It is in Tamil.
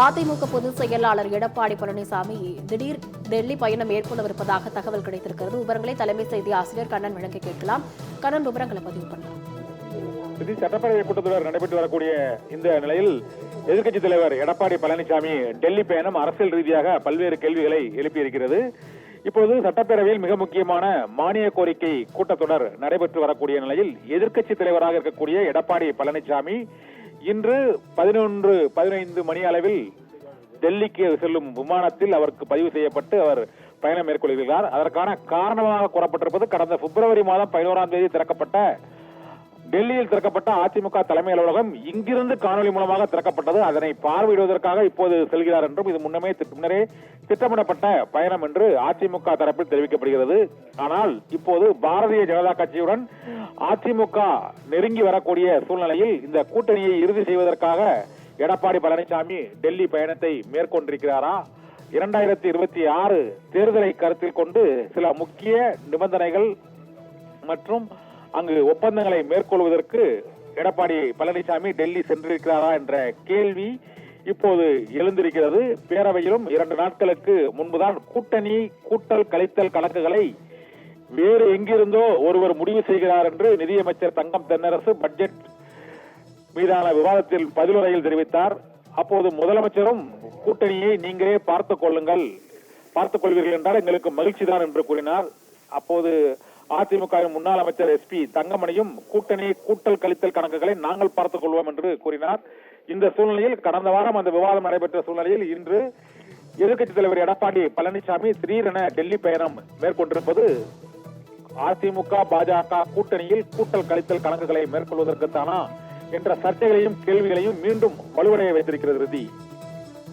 அதிமுக பொதுச் செயலாளர் எடப்பாடி பழனிசாமி திடீர் டெல்லி பயணம் மேற்கொள்ளவிருப்பதாக தகவல் கிடைத்திருக்கிறது. விவரங்களை தலைமை செய்தி ஆசிரியர் கண்ணன் வழங்க கேட்கலாம். கண்ணன், விவரங்களை பதிவு பண்ணலாம். சட்டப்பேரவை கூட்டத்தொடர் நடைபெற்று வரக்கூடிய இந்த நிலையில் எதிர்க்கட்சித் தலைவர் எடப்பாடி பழனிசாமி டெல்லி பயணம் அரசியல் ரீதியாக பல்வேறு கேள்விகளை எழுப்பியிருக்கிறது. இப்போது சட்டப்பேரவையில் மிக முக்கியமான மானிய கோரிக்கை கூட்டத்தொடர் நடைபெற்று வரக்கூடிய நிலையில் எதிர்க்கட்சித் தலைவராக இருக்கக்கூடிய எடப்பாடி பழனிசாமி இன்று 11:15 மணி அளவில் டெல்லிக்கு செல்லும் விமானத்தில் அவருக்கு பதிவு செய்யப்பட்டு அவர் பயணம் மேற்கொள்கிறார். அதற்கான காரணமாக கூறப்பட்டிருப்பது கடந்த பிப்ரவரி மாதம் 11ஆம் தேதி டெல்லியில் திறக்கப்பட்ட அதிமுக தலைமை அலுவலகம் இங்கிருந்து காணொலி மூலமாக திறக்கப்பட்டது. அதனை பார்வையிடுவதற்காக இப்போது செல்கிறார் என்றும் இது முன்னரே திட்டமிடப்பட்ட பயணம் என்று அதிமுக தரப்பில் தெரிவிக்கப்படுகிறது. ஆனால் இப்போது பாரதிய ஜனதா கட்சியுடன் அதிமுக நெருங்கி வரக்கூடிய சூழ்நிலையில் இந்த கூட்டணியை இறுதி செய்வதற்காக எடப்பாடி பழனிசாமி டெல்லி பயணத்தை மேற்கொண்டிருக்கிறாரா? 2026 தேர்தலை கருத்தில் கொண்டு சில முக்கிய நிபந்தனைகள் மற்றும் அங்கு ஒப்பந்தங்களை மேற்கொள்வதற்கு எடப்பாடி பழனிசாமி டெல்லி சென்றிருக்கிறாரா என்ற கேள்வி இப்போது எழுந்திருக்கிறது. பேரவையிலும் 2 நாட்களுக்கு முன்புதான் கூட்டணி கூட்டல் கழித்தல் கணக்குகளை வேறு எங்கிருந்தோ ஒருவர் முடிவு செய்கிறார் என்று நிதியமைச்சர் தங்கம் தென்னரசு பட்ஜெட் மீதான விவாதத்தில் பதிலுரையில் தெரிவித்தார். அப்போது முதலமைச்சரும் கூட்டணியை நீங்களே பார்த்துக் கொள்வீர்கள் என்றால் எங்களுக்கு மகிழ்ச்சி தான் என்று கூறினார். அப்போது அதிமுக முன்னாள் அமைச்சர் SP தங்கமணியும் கூட்டணி கூட்டல் கழித்தல் கணக்குகளை நாங்கள் பார்த்துக் கொள்வோம் என்று கூறினார். இந்த சூழ்நிலையில் கடந்த வாரம் அந்த விவாதம் நடைபெற்ற சூழ்நிலையில் இன்று எதிர்க்கட்சித் தலைவர் எடப்பாடி பழனிசாமி திடீரென டெல்லி பயணம் மேற்கொண்டிருப்பது அதிமுக பாஜக கூட்டணியில் கூட்டல் கழித்தல் கணக்குகளை மேற்கொள்வதற்குத்தானா என்ற சர்ச்சைகளையும் கேள்விகளையும் மீண்டும் வலுவடைய வைத்திருக்கிறது.